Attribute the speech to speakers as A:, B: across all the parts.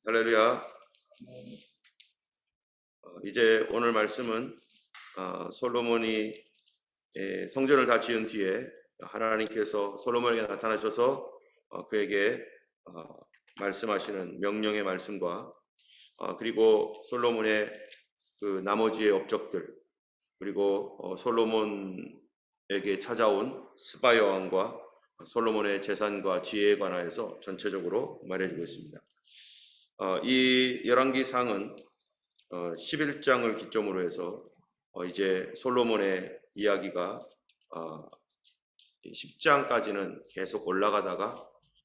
A: 할렐루야. 이제 오늘 말씀은 솔로몬이 성전을 다 지은 뒤에 하나님께서 솔로몬에게 나타나셔서 그에게 말씀하시는 명령의 말씀과 그리고 솔로몬의 그 나머지의 업적들, 그리고 솔로몬에게 찾아온 스바 여왕과 솔로몬의 재산과 지혜에 관하여서 전체적으로 말해주고 있습니다. 이 열왕기상은 11장을 기점으로 해서 이제 솔로몬의 이야기가 10장까지는 계속 올라가다가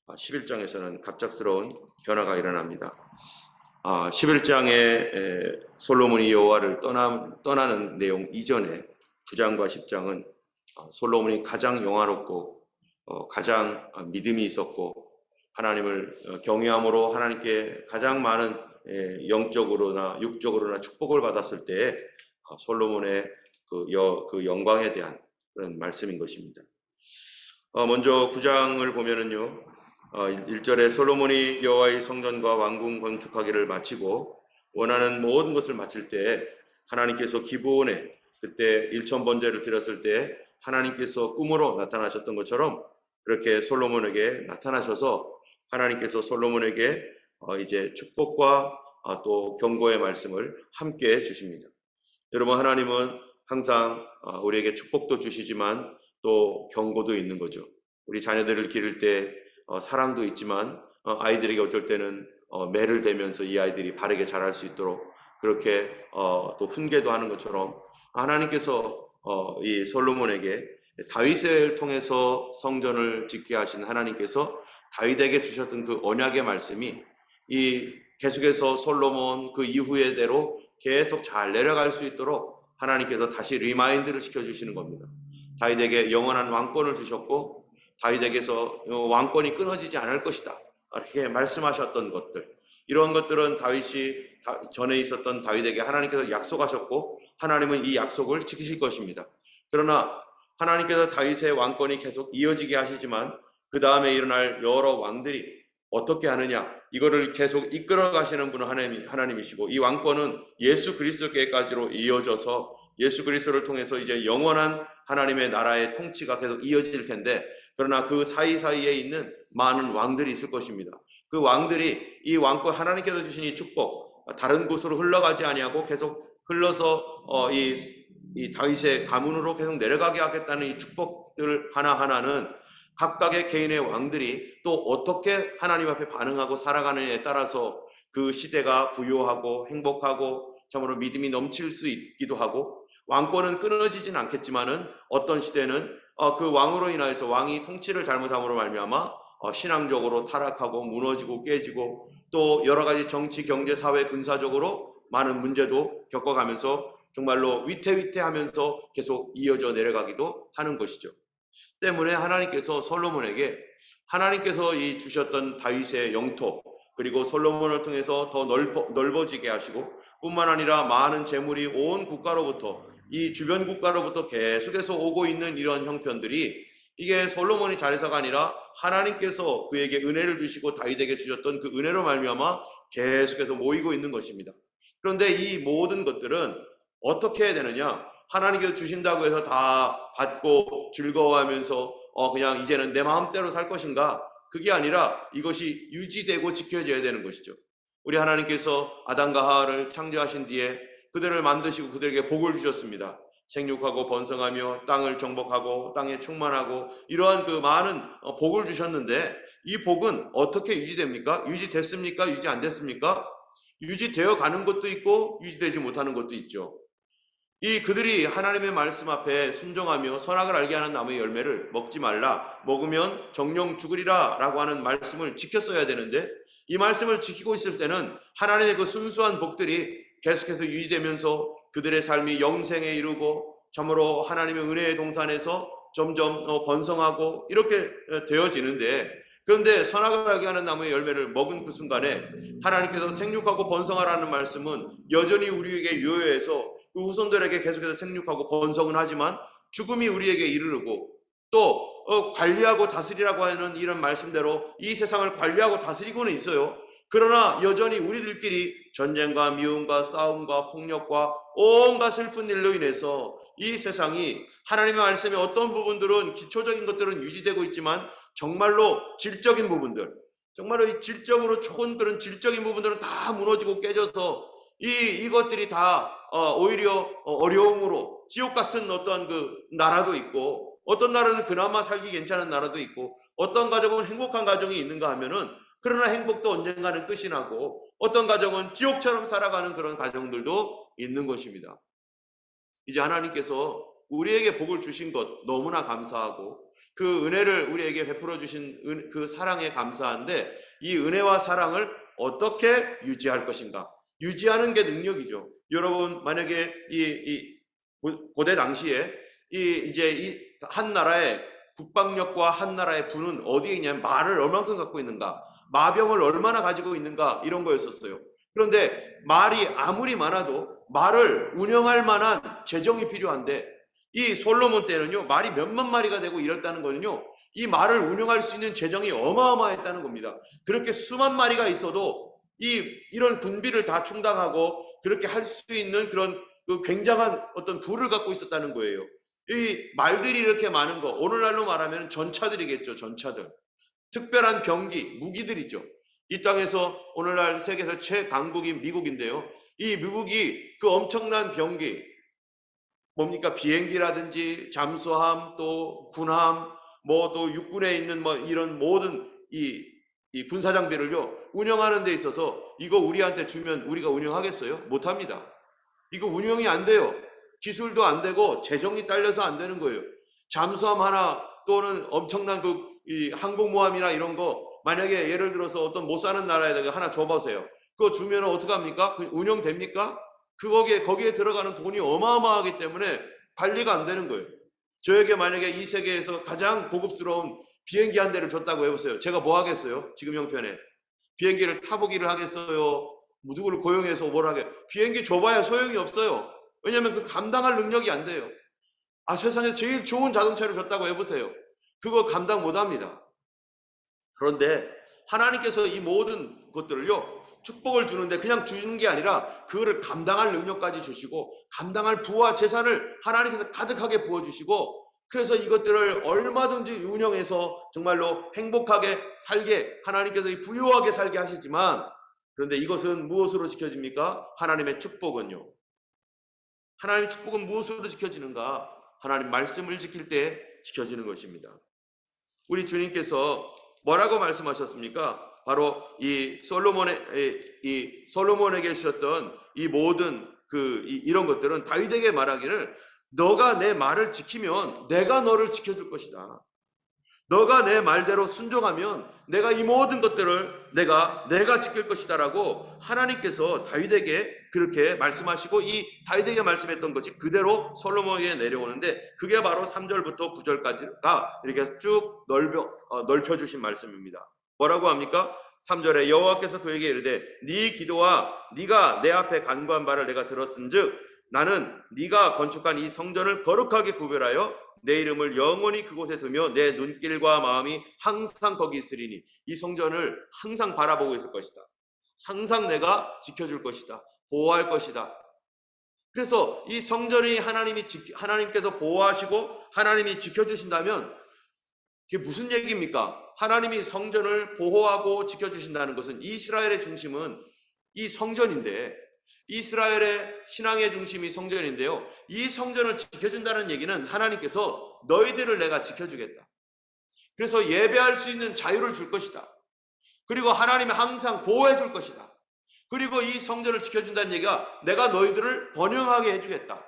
A: 11장에서는 갑작스러운 변화가 일어납니다. 11장에 솔로몬이 여호와를 떠나는 내용 이전에 9장과 10장은 솔로몬이 가장 영화롭고 가장 믿음이 있었고 하나님을 경외함으로 하나님께 가장 많은 영적으로나 육적으로나 축복을 받았을 때에 솔로몬의 그 영광에 대한 그런 말씀인 것입니다. 먼저 9장을 보면은요, 1절에 솔로몬이 여호와의 성전과 왕궁 건축하기를 마치고 원하는 모든 것을 마칠 때 하나님께서 기브온에 그때 1000번제를 드렸을 때 하나님께서 꿈으로 나타나셨던 것처럼 그렇게 솔로몬에게 나타나셔서 하나님께서 솔로몬에게 이제 축복과 또 경고의 말씀을 함께 주십니다. 여러분, 하나님은 항상 우리에게 축복도 주시지만 또 경고도 있는 거죠. 우리 자녀들을 기를 때 사랑도 있지만 아이들에게 어떨 때는 매를 대면서 이 아이들이 바르게 자랄 수 있도록 그렇게 또 훈계도 하는 것처럼 하나님께서 이 솔로몬에게 다윗을 통해서 성전을 짓게 하신 하나님께서 다윗에게 주셨던 그 언약의 말씀이 이 계속해서 솔로몬 그 이후의 대로 계속 잘 내려갈 수 있도록 하나님께서 다시 리마인드를 시켜주시는 겁니다. 다윗에게 영원한 왕권을 주셨고 다윗에게서 왕권이 끊어지지 않을 것이다 이렇게 말씀하셨던 것들, 이런 것들은 다윗이 전에 있었던 다윗에게 하나님께서 약속하셨고 하나님은 이 약속을 지키실 것입니다. 그러나 하나님께서 다윗의 왕권이 계속 이어지게 하시지만 그 다음에 일어날 여러 왕들이 어떻게 하느냐, 이거를 계속 이끌어 가시는 분은 하나님이시고 이 왕권은 예수 그리스도께까지로 이어져서 예수 그리스도를 통해서 이제 영원한 하나님의 나라의 통치가 계속 이어질 텐데, 그러나 그 사이사이에 있는 많은 왕들이 있을 것입니다. 그 왕들이 이 왕권, 하나님께서 주신 이 축복 다른 곳으로 흘러가지 아니하고 계속 흘러서 이 다윗의 가문으로 계속 내려가게 하겠다는 이 축복들 하나하나는 각각의 개인의 왕들이 또 어떻게 하나님 앞에 반응하고 살아가느냐에 따라서 그 시대가 부유하고 행복하고 참으로 믿음이 넘칠 수 있기도 하고, 왕권은 끊어지진 않겠지만은 어떤 시대는 그 왕으로 인하여서 왕이 통치를 잘못함으로 말미암아 신앙적으로 타락하고 무너지고 깨지고 또 여러 가지 정치, 경제, 사회, 군사적으로 많은 문제도 겪어가면서 정말로 위태위태하면서 계속 이어져 내려가기도 하는 것이죠. 때문에 하나님께서 솔로몬에게 하나님께서 이 주셨던 다윗의 영토 그리고 솔로몬을 통해서 더 넓어지게 하시고 뿐만 아니라 많은 재물이 온 국가로부터 이 주변 국가로부터 계속해서 오고 있는 이런 형편들이 이게 솔로몬이 잘해서가 아니라 하나님께서 그에게 은혜를 주시고 다윗에게 주셨던 그 은혜로 말미암아 계속해서 모이고 있는 것입니다. 그런데 이 모든 것들은 어떻게 해야 되느냐, 하나님께서 주신다고 해서 다 받고 즐거워하면서 그냥 이제는 내 마음대로 살 것인가, 그게 아니라 이것이 유지되고 지켜져야 되는 것이죠. 우리 하나님께서 아담과 하와를 창조하신 뒤에 그들을 만드시고 그들에게 복을 주셨습니다. 생육하고 번성하며 땅을 정복하고 땅에 충만하고 이러한 그 많은 복을 주셨는데 이 복은 어떻게 유지됩니까? 유지됐습니까? 유지 안 됐습니까? 유지되어 가는 것도 있고 유지되지 못하는 것도 있죠. 그들이 하나님의 말씀 앞에 순종하며 선악을 알게 하는 나무의 열매를 먹지 말라, 먹으면 정령 죽으리라 라고 하는 말씀을 지켰어야 되는데, 이 말씀을 지키고 있을 때는 하나님의 그 순수한 복들이 계속해서 유지되면서 그들의 삶이 영생에 이르고 참으로 하나님의 은혜의 동산에서 점점 번성하고 이렇게 되어지는데, 그런데 선악을 알게 하는 나무의 열매를 먹은 그 순간에 하나님께서 생육하고 번성하라는 말씀은 여전히 우리에게 유효해서 그 후손들에게 계속해서 생육하고 번성은 하지만 죽음이 우리에게 이르르고 또 관리하고 다스리라고 하는 이런 말씀대로 이 세상을 관리하고 다스리고는 있어요. 그러나 여전히 우리들끼리 전쟁과 미움과 싸움과 폭력과 온갖 슬픈 일로 인해서 이 세상이 하나님의 말씀의 어떤 부분들은 기초적인 것들은 유지되고 있지만 정말로 질적인 부분들, 정말로 이 질적으로 좋은 그런 질적인 부분들은 다 무너지고 깨져서 이것들이 다 오히려 어려움으로 지옥 같은 어떤 그 나라도 있고, 어떤 나라는 그나마 살기 괜찮은 나라도 있고, 어떤 가정은 행복한 가정이 있는가 하면은 그러나 행복도 언젠가는 끝이 나고, 어떤 가정은 지옥처럼 살아가는 그런 가정들도 있는 것입니다. 이제 하나님께서 우리에게 복을 주신 것 너무나 감사하고, 그 은혜를 우리에게 베풀어 주신 그 사랑에 감사한데, 이 은혜와 사랑을 어떻게 유지할 것인가? 유지하는 게 능력이죠. 여러분, 만약에 이 고대 당시에 이제 이 한 나라의 국방력과 한 나라의 부는 어디에 있냐면 말을 얼만큼 갖고 있는가, 마병을 얼마나 가지고 있는가, 이런 거였었어요. 그런데 말이 아무리 많아도 말을 운영할 만한 재정이 필요한데, 이 솔로몬 때는요, 말이 몇만 마리가 되고 이랬다는 거는요, 이 말을 운영할 수 있는 재정이 어마어마했다는 겁니다. 그렇게 수만 마리가 있어도 이런 군비를 다 충당하고 그렇게 할 수 있는 그런 그 굉장한 어떤 부를 갖고 있었다는 거예요. 이 말들이 이렇게 많은 거, 오늘날로 말하면 전차들이겠죠. 전차들, 특별한 병기, 무기들이죠. 이 땅에서 오늘날 세계에서 최강국인 미국인데요, 이 미국이 그 엄청난 병기, 뭡니까, 비행기라든지 잠수함, 또 군함, 뭐 또 육군에 있는 뭐 이런 모든 이 군사 장비를요 운영하는 데 있어서, 이거 우리한테 주면 우리가 운영하겠어요? 못합니다. 이거 운영이 안 돼요. 기술도 안 되고 재정이 딸려서 안 되는 거예요. 잠수함 하나, 또는 엄청난 이 항공모함이나 이런 거, 만약에 예를 들어서 어떤 못 사는 나라에다가 하나 줘보세요. 그거 주면 어떡합니까? 그 운영됩니까? 거기에 들어가는 돈이 어마어마하기 때문에 관리가 안 되는 거예요. 저에게 만약에 이 세계에서 가장 고급스러운 비행기 한 대를 줬다고 해보세요. 제가 뭐 하겠어요? 지금 형편에 비행기를 타보기를 하겠어요? 누구를 고용해서 뭘 하게? 비행기 줘봐야 소용이 없어요. 왜냐하면 그 감당할 능력이 안 돼요. 세상에 제일 좋은 자동차를 줬다고 해보세요. 그거 감당 못합니다. 그런데 하나님께서 이 모든 것들을요 축복을 주는데 그냥 주는 게 아니라 그거를 감당할 능력까지 주시고, 감당할 부와 재산을 하나님께서 가득하게 부어주시고, 그래서 이것들을 얼마든지 운영해서 정말로 행복하게 살게, 하나님께서 부유하게 살게 하시지만, 그런데 이것은 무엇으로 지켜집니까? 하나님의 축복은요, 하나님의 축복은 무엇으로 지켜지는가? 하나님 말씀을 지킬 때 지켜지는 것입니다. 우리 주님께서 뭐라고 말씀하셨습니까? 바로 이 솔로몬에게 주셨던 이 모든 이런 것들은 다윗에게 말하기를, 너가 내 말을 지키면 내가 너를 지켜줄 것이다. 너가 내 말대로 순종하면 내가 이 모든 것들을 내가 지킬 것이다라고 하나님께서 다윗에게 그렇게 말씀하시고, 이 다윗에게 말씀했던 것이 그대로 솔로몬에게 내려오는데, 그게 바로 3절부터 9절까지가 이렇게 쭉 넓혀주신 말씀입니다. 뭐라고 합니까? 3절에 여호와께서 그에게 이르되, 네 기도와 네가 내 앞에 간구한 바를 내가 들었은즉 나는 네가 건축한 이 성전을 거룩하게 구별하여 내 이름을 영원히 그곳에 두며 내 눈길과 마음이 항상 거기 있으리니, 이 성전을 항상 바라보고 있을 것이다. 항상 내가 지켜줄 것이다. 보호할 것이다. 그래서 이 성전이 하나님께서 보호하시고 하나님이 지켜주신다면 그게 무슨 얘기입니까? 하나님이 성전을 보호하고 지켜주신다는 것은, 이스라엘의 중심은 이 성전인데, 이스라엘의 신앙의 중심이 성전인데요, 이 성전을 지켜준다는 얘기는 하나님께서 너희들을 내가 지켜주겠다. 그래서 예배할 수 있는 자유를 줄 것이다. 그리고 하나님이 항상 보호해 줄 것이다. 그리고 이 성전을 지켜준다는 얘기가 내가 너희들을 번영하게 해주겠다.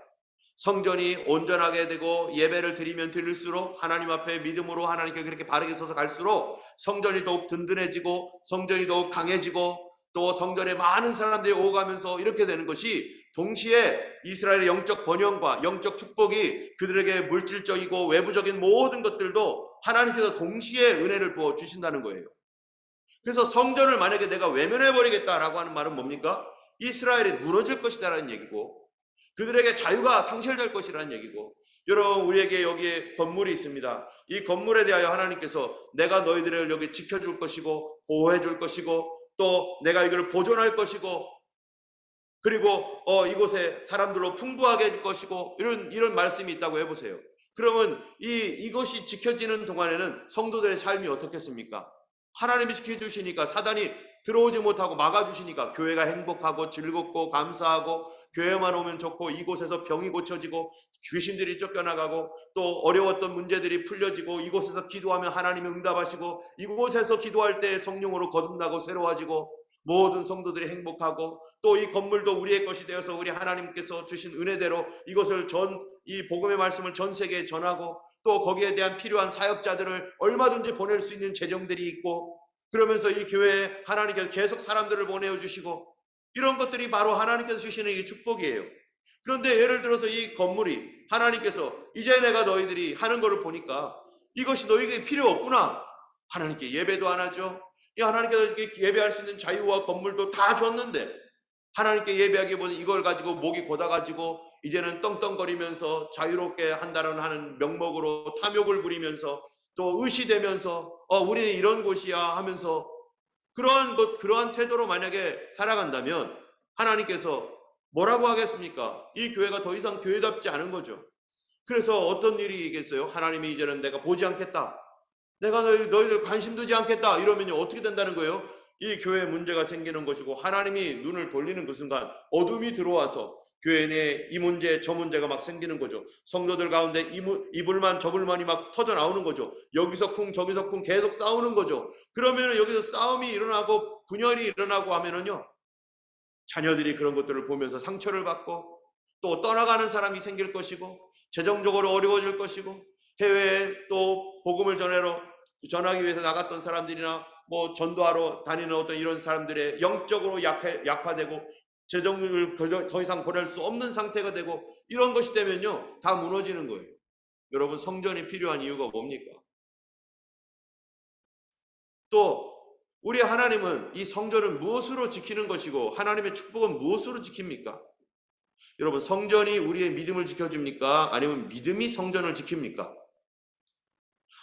A: 성전이 온전하게 되고 예배를 드리면 드릴수록 하나님 앞에 믿음으로 하나님께 그렇게 바르게 서서 갈수록 성전이 더욱 든든해지고 성전이 더욱 강해지고, 또 성전에 많은 사람들이 오가면서 이렇게 되는 것이, 동시에 이스라엘의 영적 번영과 영적 축복이 그들에게 물질적이고 외부적인 모든 것들도 하나님께서 동시에 은혜를 부어 주신다는 거예요. 그래서 성전을 만약에 내가 외면해버리겠다라고 하는 말은 뭡니까? 이스라엘이 무너질 것이다라는 얘기고, 그들에게 자유가 상실될 것이라는 얘기고, 여러분, 우리에게 여기에 건물이 있습니다. 이 건물에 대하여 하나님께서 내가 너희들을 여기 지켜줄 것이고 보호해 줄 것이고 또 내가 이걸 보존할 것이고 그리고 이곳에 사람들로 풍부하게 할 것이고 이런 말씀이 있다고 해보세요. 그러면 이것이 지켜지는 동안에는 성도들의 삶이 어떻겠습니까? 하나님이 지켜주시니까 사단이 들어오지 못하고 막아주시니까 교회가 행복하고 즐겁고 감사하고 교회만 오면 좋고 이곳에서 병이 고쳐지고 귀신들이 쫓겨나가고 또 어려웠던 문제들이 풀려지고 이곳에서 기도하면 하나님이 응답하시고 이곳에서 기도할 때 성령으로 거듭나고 새로워지고 모든 성도들이 행복하고 또 이 건물도 우리의 것이 되어서 우리 하나님께서 주신 은혜대로 이것을 이 복음의 말씀을 전 세계에 전하고 또 거기에 대한 필요한 사역자들을 얼마든지 보낼 수 있는 재정들이 있고 그러면서 이 교회에 하나님께서 계속 사람들을 보내주시고 이런 것들이 바로 하나님께서 주시는 이 축복이에요. 그런데 예를 들어서 이 건물이 하나님께서 이제 내가 너희들이 하는 것을 보니까 이것이 너희에게 필요 없구나. 하나님께 예배도 안 하죠. 하나님께서 예배할 수 있는 자유와 건물도 다 줬는데 하나님께 예배하기보다는 이걸 가지고 목이 고다가지고 이제는 떵떵거리면서 자유롭게 한다는 하는 명목으로 탐욕을 부리면서 또 의시되면서 우리는 이런 곳이야 하면서 그러한 태도로 만약에 살아간다면 하나님께서 뭐라고 하겠습니까? 이 교회가 더 이상 교회답지 않은 거죠. 그래서 어떤 일이 있겠어요? 하나님이 이제는 내가 보지 않겠다. 내가 너희들 관심 두지 않겠다. 이러면 어떻게 된다는 거예요? 이 교회에 문제가 생기는 것이고 하나님이 눈을 돌리는 그 순간 어둠이 들어와서 교회 내에 이 문제 저 문제가 막 생기는 거죠. 성도들 가운데 이 불만 저 불만이 막 터져 나오는 거죠. 여기서 쿵 저기서 쿵 계속 싸우는 거죠. 그러면 여기서 싸움이 일어나고 분열이 일어나고 하면은요 자녀들이 그런 것들을 보면서 상처를 받고 또 떠나가는 사람이 생길 것이고 재정적으로 어려워질 것이고 해외에 또 복음을 전하기 위해서 나갔던 사람들이나 뭐 전도하러 다니는 어떤 이런 사람들의 영적으로 약화되고 재정을 더 이상 보낼 수 없는 상태가 되고 이런 것이 되면요 다 무너지는 거예요. 여러분 성전이 필요한 이유가 뭡니까? 또 우리 하나님은 이 성전을 무엇으로 지키는 것이고 하나님의 축복은 무엇으로 지킵니까? 여러분 성전이 우리의 믿음을 지켜줍니까? 아니면 믿음이 성전을 지킵니까?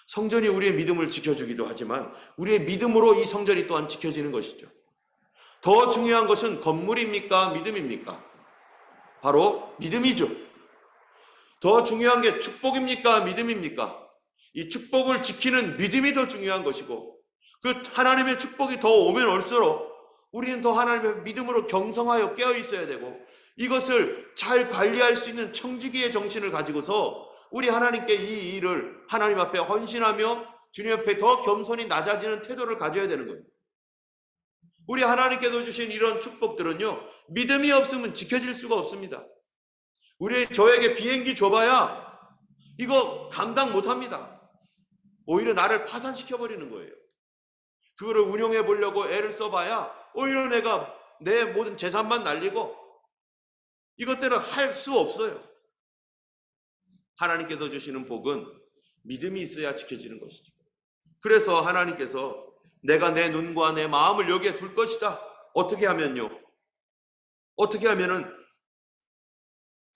A: 성전이 우리의 믿음을 지켜주기도 하지만 우리의 믿음으로 이 성전이 또한 지켜지는 것이죠. 더 중요한 것은 건물입니까? 믿음입니까? 바로 믿음이죠. 더 중요한 게 축복입니까? 믿음입니까? 이 축복을 지키는 믿음이 더 중요한 것이고 그 하나님의 축복이 더 오면 올수록 우리는 더 하나님의 믿음으로 경성하여 깨어 있어야 되고 이것을 잘 관리할 수 있는 청지기의 정신을 가지고서 우리 하나님께 이 일을 하나님 앞에 헌신하며 주님 앞에 더 겸손히 낮아지는 태도를 가져야 되는 거예요. 우리 하나님께서 주신 이런 축복들은요 믿음이 없으면 지켜질 수가 없습니다. 저에게 비행기 줘봐야 이거 감당 못합니다. 오히려 나를 파산시켜버리는 거예요. 그거를 운용해 보려고 애를 써봐야 오히려 내가 내 모든 재산만 날리고 이것들을 할 수 없어요. 하나님께서 주시는 복은 믿음이 있어야 지켜지는 것이죠. 그래서 하나님께서 내가 내 눈과 내 마음을 여기에 둘 것이다. 어떻게 하면요? 어떻게 하면은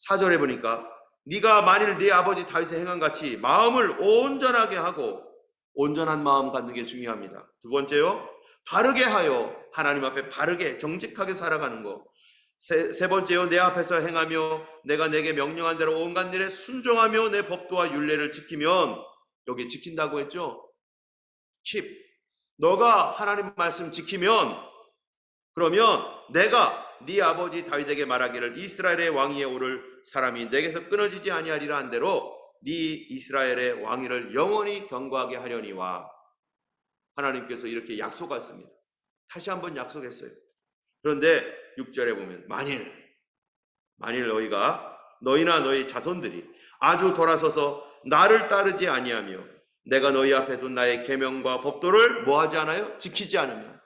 A: 4절에 보니까 네가 만일 네 아버지 다윗의 행한 같이 마음을 온전하게 하고 온전한 마음 갖는 게 중요합니다. 두 번째요. 바르게 하여 하나님 앞에 바르게 정직하게 살아가는 거. 세 번째요. 내 앞에서 행하며 내가 내게 명령한 대로 온갖 일에 순종하며 내 법도와 율례를 지키면 여기 지킨다고 했죠. keep. 너가 하나님 말씀 지키면 그러면 내가 네 아버지 다윗에게 말하기를 이스라엘의 왕위에 오를 사람이 내게서 끊어지지 아니하리라 한 대로 네 이스라엘의 왕위를 영원히 경고하게 하려니와 하나님께서 이렇게 약속했습니다. 다시 한번 약속했어요. 그런데 6절에 보면 만일 너희나 너희 자손들이 아주 돌아서서 나를 따르지 아니하며 내가 너희 앞에 둔 나의 계명과 법도를 뭐하지 않아요? 지키지 않으면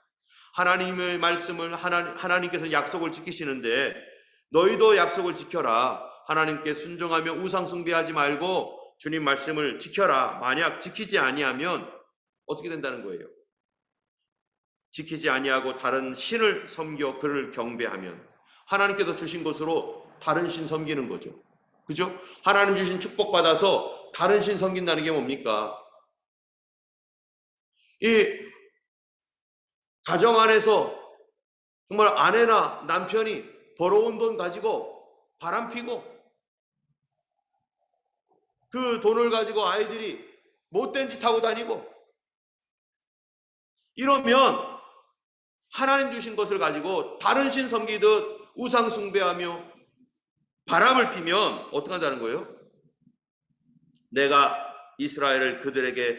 A: 하나님의 말씀을 하나님께서 약속을 지키시는데 너희도 약속을 지켜라. 하나님께 순종하며 우상 숭배하지 말고 주님 말씀을 지켜라. 만약 지키지 아니하면 어떻게 된다는 거예요? 지키지 아니하고 다른 신을 섬겨 그를 경배하면 하나님께서 주신 것으로 다른 신 섬기는 거죠. 그죠? 하나님 주신 축복 받아서 다른 신 섬긴다는 게 뭡니까? 이 가정 안에서 정말 아내나 남편이 벌어온 돈 가지고 바람피고 그 돈을 가지고 아이들이 못된 짓 하고 다니고 이러면 하나님 주신 것을 가지고 다른 신 섬기듯 우상 숭배하며 바람을 피면 어떻게 한다는 거예요? 내가 이스라엘을 그들에게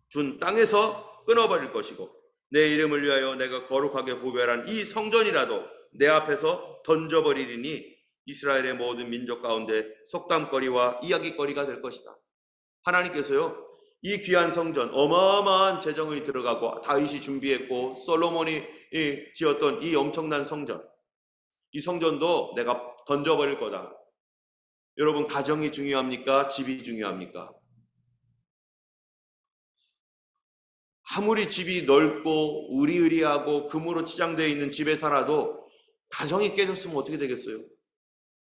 A: 준 땅에서 끊어버릴 것이고 내 이름을 위하여 내가 거룩하게 구별한 이 성전이라도 내 앞에서 던져버리리니 이스라엘의 모든 민족 가운데 속담거리와 이야기거리가 될 것이다. 하나님께서요, 이 귀한 성전, 어마어마한 재정이 들어가고 다윗이 준비했고 솔로몬이 지었던 이 엄청난 성전, 이 성전도 내가 던져버릴 거다. 여러분, 가정이 중요합니까? 집이 중요합니까? 아무리 집이 넓고 으리으리하고 금으로 치장되어 있는 집에 살아도 가정이 깨졌으면 어떻게 되겠어요?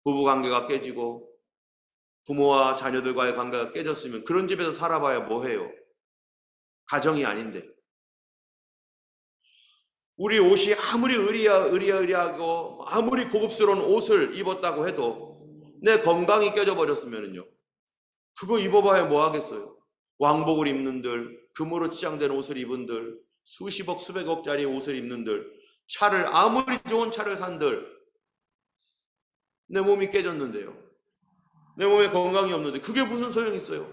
A: 부부관계가 깨지고 부모와 자녀들과의 관계가 깨졌으면 그런 집에서 살아봐야 뭐해요? 가정이 아닌데. 우리 옷이 아무리 으리으리하고 아무리 고급스러운 옷을 입었다고 해도 내 건강이 깨져버렸으면요, 그거 입어봐야 뭐 하겠어요? 왕복을 입는들, 금으로 치장된 옷을 입은들, 수십억 수백억짜리 옷을 입는들, 차를 아무리 좋은 차를 산들 내 몸이 깨졌는데요, 내 몸에 건강이 없는데 그게 무슨 소용이 있어요?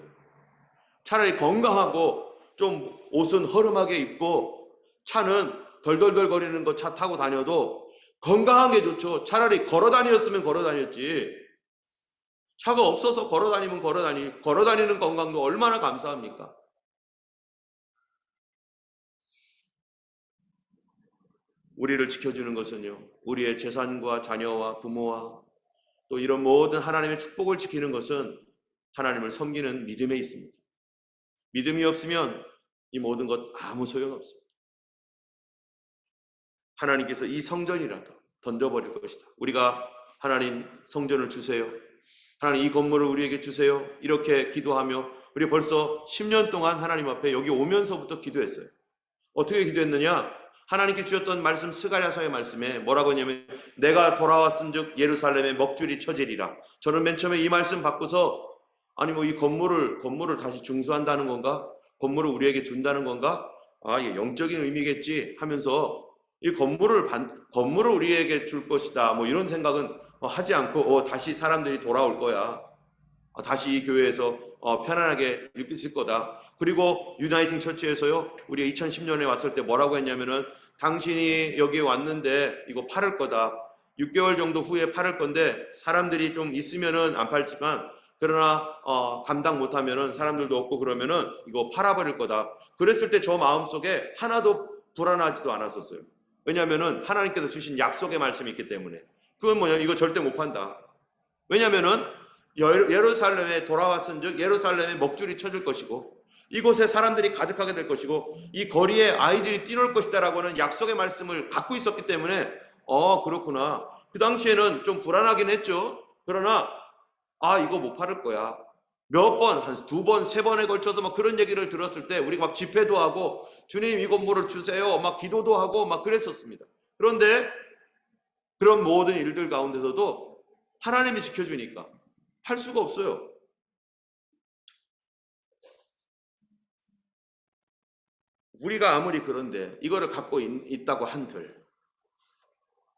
A: 차라리 건강하고 좀 옷은 허름하게 입고 차는 덜덜덜 거리는 거 차 타고 다녀도 건강한 게 좋죠. 차라리 걸어 다녔으면 걸어 다녔지. 차가 없어서 걸어 다니는 건강도 얼마나 감사합니까? 우리를 지켜주는 것은요, 우리의 재산과 자녀와 부모와 또 이런 모든 하나님의 축복을 지키는 것은 하나님을 섬기는 믿음에 있습니다. 믿음이 없으면 이 모든 것 아무 소용없습니다. 하나님께서 이 성전이라도 던져버릴 것이다. 우리가 하나님 성전을 주세요, 하나님 이 건물을 우리에게 주세요, 이렇게 기도하며 우리 벌써 10년 동안 하나님 앞에 여기 오면서부터 기도했어요. 어떻게 기도했느냐? 하나님께 주셨던 말씀, 스가랴서의 말씀에 뭐라고 했냐면 내가 돌아왔은즉 예루살렘에 먹줄이 쳐지리라. 저는 맨 처음에 이 말씀 받고서 아니 뭐 이 건물을 다시 중수한다는 건가? 건물을 우리에게 준다는 건가? 아, 이게 영적인 의미겠지 하면서 이 건물을 우리에게 줄 것이다, 뭐 이런 생각은 하지 않고 다시 사람들이 돌아올 거야. 다시 이 교회에서 편안하게 있을 거다. 그리고 유나이팅 처치에서요, 우리 2010년에 왔을 때 뭐라고 했냐면은 당신이 여기 왔는데 이거 팔을 거다. 6개월 정도 후에 팔을 건데 사람들이 좀 있으면은 안 팔지만 그러나 감당 못하면은 사람들도 없고 그러면은 이거 팔아버릴 거다. 그랬을 때 저 마음속에 하나도 불안하지도 않았었어요. 왜냐면은 하나님께서 주신 약속의 말씀이 있기 때문에. 그건 뭐냐면 이거 절대 못 판다. 왜냐면은 예루살렘에 돌아왔은즉 예루살렘에 먹줄이 쳐질 것이고 이곳에 사람들이 가득하게 될 것이고 이 거리에 아이들이 뛰놀 것이다라고는 약속의 말씀을 갖고 있었기 때문에 그렇구나. 그 당시에는 좀 불안하긴 했죠. 그러나 이거 못 팔을 거야. 몇 번, 한 2번, 3번에 걸쳐서 막 그런 얘기를 들었을 때 우리가 막 집회도 하고 주님 이 건물을 주세요, 막 기도도 하고 막 그랬었습니다. 그런데 그런 모든 일들 가운데서도 하나님이 지켜주니까 할 수가 없어요. 우리가 아무리 그런데 이거를 갖고 있다고 한들,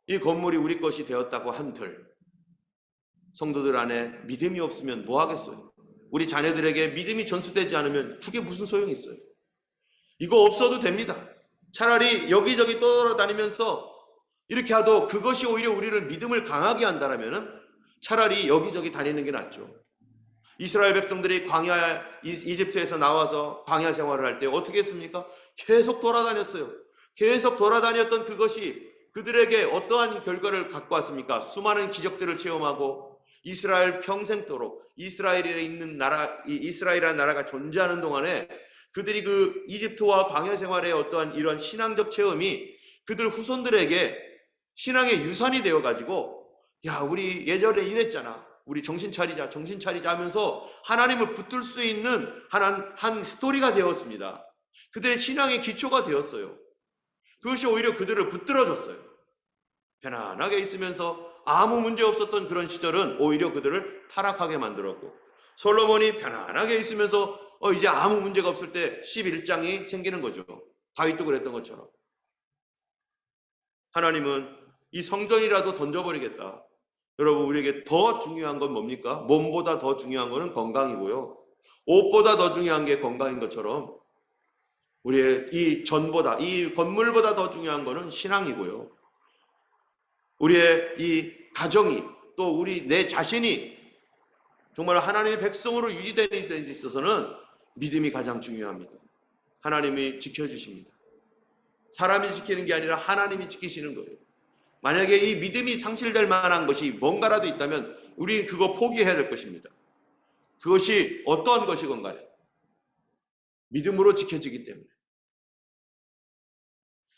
A: 이 건물이 우리 것이 되었다고 한들 성도들 안에 믿음이 없으면 뭐 하겠어요? 우리 자녀들에게 믿음이 전수되지 않으면 그게 무슨 소용이 있어요? 이거 없어도 됩니다. 차라리 여기저기 떠돌아다니면서 이렇게 하도 그것이 오히려 우리를 믿음을 강하게 한다라면은 차라리 여기저기 다니는 게 낫죠. 이스라엘 백성들이 이집트에서 나와서 광야 생활을 할 때 어떻게 했습니까? 계속 돌아다녔어요. 계속 돌아다녔던 그것이 그들에게 어떠한 결과를 갖고 왔습니까? 수많은 기적들을 체험하고 이스라엘 평생도록 이스라엘이라는 나라가 존재하는 동안에 그들이 그 이집트와 광야 생활의 어떠한 이런 신앙적 체험이 그들 후손들에게 신앙의 유산이 되어가지고 야, 우리 예전에 이랬잖아. 우리 정신 차리자 하면서 하나님을 붙들 수 있는 한 스토리가 되었습니다. 그들의 신앙의 기초가 되었어요. 그것이 오히려 그들을 붙들어줬어요. 편안하게 있으면서 아무 문제 없었던 그런 시절은 오히려 그들을 타락하게 만들었고, 솔로몬이 편안하게 있으면서 이제 아무 문제가 없을 때 11장이 생기는 거죠. 다윗도 그랬던 것처럼. 하나님은 이 성전이라도 던져버리겠다. 여러분, 우리에게 더 중요한 건 뭡니까? 몸보다 더 중요한 것은 건강이고요, 옷보다 더 중요한 게 건강인 것처럼 우리의 이 전보다, 이 건물보다 더 중요한 것은 신앙이고요, 우리의 이 가정이, 또 내 자신이 정말 하나님의 백성으로 유지되는 데 있어서는 믿음이 가장 중요합니다. 하나님이 지켜주십니다. 사람이 지키는 게 아니라 하나님이 지키시는 거예요. 만약에 이 믿음이 상실될 만한 것이 뭔가라도 있다면 우리는 그거 포기해야 될 것입니다. 그것이 어떠한 것이건 간에 믿음으로 지켜지기 때문에.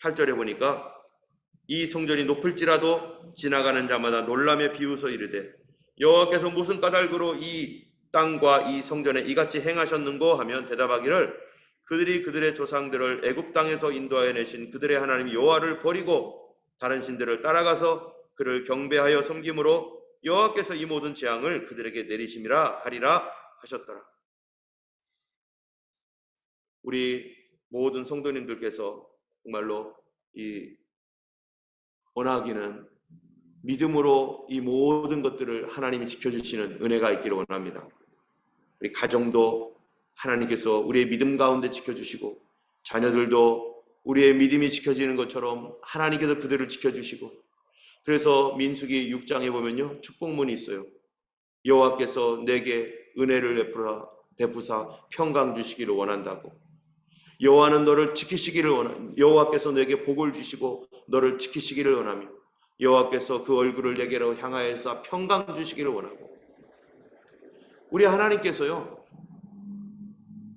A: 8절에 보니까 이 성전이 높을지라도 지나가는 자마다 놀라며 비웃어 이르되 여호와께서 무슨 까닭으로 이 땅과 이 성전에 이같이 행하셨는고 하면 대답하기를 그들이 그들의 조상들을 애굽 땅에서 인도하여 내신 그들의 하나님 여호와를 버리고 다른 신들을 따라가서 그를 경배하여 섬김으로 여호와께서 이 모든 재앙을 그들에게 내리심이라 하리라 하셨더라. 우리 모든 성도님들께서 정말로 이 원하기는 믿음으로 이 모든 것들을 하나님이 지켜주시는 은혜가 있기를 원합니다. 우리 가정도 하나님께서 우리의 믿음 가운데 지켜주시고, 자녀들도 우리의 믿음이 지켜지는 것처럼 하나님께서 그들을 지켜주시고, 그래서 민수기 6장에 보면요, 축복문이 있어요. 여호와께서 내게 은혜를 베푸사 평강 주시기를 원한다고. 여호와는 너를 지키시기를 원하며, 여호와께서 내게 복을 주시고 너를 지키시기를 원하며, 여호와께서 그 얼굴을 내게로 향하여서 평강 주시기를 원하고. 우리 하나님께서요,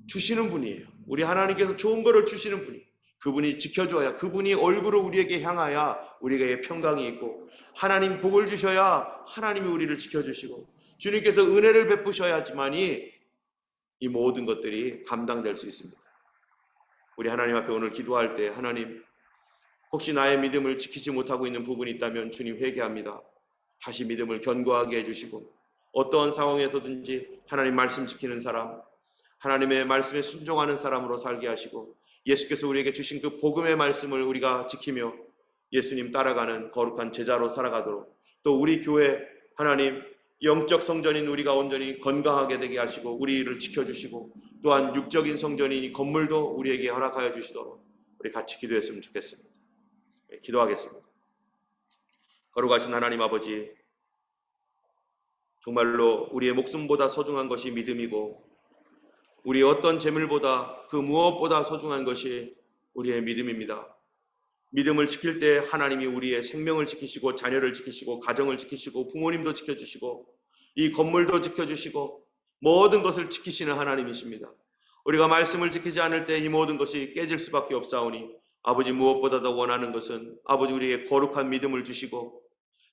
A: 주시는 분이에요. 우리 하나님께서 좋은 거를 주시는 분이에요. 그분이 지켜줘야, 그분이 얼굴을 우리에게 향하야 우리에게 평강이 있고, 하나님 복을 주셔야 하나님이 우리를 지켜주시고, 주님께서 은혜를 베푸셔야지만이 이 모든 것들이 감당될 수 있습니다. 우리 하나님 앞에 오늘 기도할 때, 하나님, 혹시 나의 믿음을 지키지 못하고 있는 부분이 있다면 주님 회개합니다. 다시 믿음을 견고하게 해주시고, 어떠한 상황에서든지 하나님 말씀 지키는 사람, 하나님의 말씀에 순종하는 사람으로 살게 하시고, 예수께서 우리에게 주신 그 복음의 말씀을 우리가 지키며 예수님 따라가는 거룩한 제자로 살아가도록, 또 우리 교회 하나님 영적 성전인 우리가 온전히 건강하게 되게 하시고 우리를 지켜주시고, 또한 육적인 성전인 이 건물도 우리에게 허락하여 주시도록 우리 같이 기도했으면 좋겠습니다. 기도하겠습니다. 거룩하신 하나님 아버지, 정말로 우리의 목숨보다 소중한 것이 믿음이고, 우리의 어떤 재물보다 그 무엇보다 소중한 것이 우리의 믿음입니다. 믿음을 지킬 때 하나님이 우리의 생명을 지키시고, 자녀를 지키시고, 가정을 지키시고, 부모님도 지켜주시고, 이 건물도 지켜주시고, 모든 것을 지키시는 하나님이십니다. 우리가 말씀을 지키지 않을 때 이 모든 것이 깨질 수밖에 없사오니, 아버지, 무엇보다 더 원하는 것은 아버지 우리에게 거룩한 믿음을 주시고,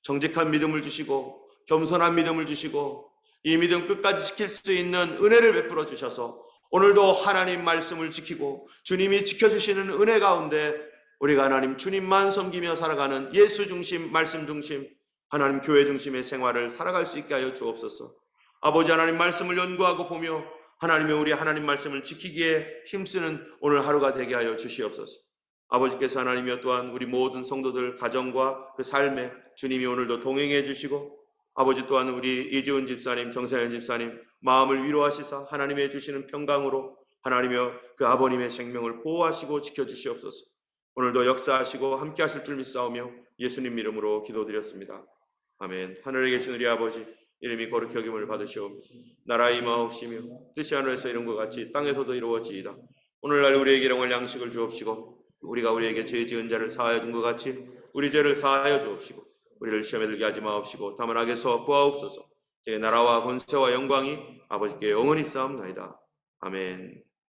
A: 정직한 믿음을 주시고, 겸손한 믿음을 주시고, 이 믿음 끝까지 지킬 수 있는 은혜를 베풀어 주셔서 오늘도 하나님 말씀을 지키고 주님이 지켜주시는 은혜 가운데 우리가 하나님 주님만 섬기며 살아가는 예수 중심, 말씀 중심, 하나님 교회 중심의 생활을 살아갈 수 있게 하여 주옵소서. 아버지 하나님 말씀을 연구하고 보며 하나님의 우리 하나님 말씀을 지키기에 힘쓰는 오늘 하루가 되게 하여 주시옵소서. 아버지께서 하나님이여 또한 우리 모든 성도들 가정과 그 삶에 주님이 오늘도 동행해 주시고, 아버지 또한 우리 이지훈 집사님, 정사연 집사님 마음을 위로하시사 하나님의 주시는 평강으로 하나님이여 그 아버님의 생명을 보호하시고 지켜주시옵소서. 오늘도 역사하시고 함께 하실 줄 믿사오며 예수님 이름으로 기도드렸습니다. 아멘. 하늘에 계신 우리 아버지, 이름이 거룩히 여김을 받으시오며 나라가 임하옵시며 뜻이 하늘에서 이룬 것 같이 땅에서도 이루어지이다. 오늘날 우리에게 일용할 양식을 주옵시고, 우리가 우리에게 죄 지은 자를 사하여 준 것 같이 우리 죄를 사하여 주옵시고, 우리를 시험에 들게 하지 마옵시고 다만 악에서 구하옵소서. 제 나라와 권세와 영광이 아버지께 영원히 싸움나이다. 아멘.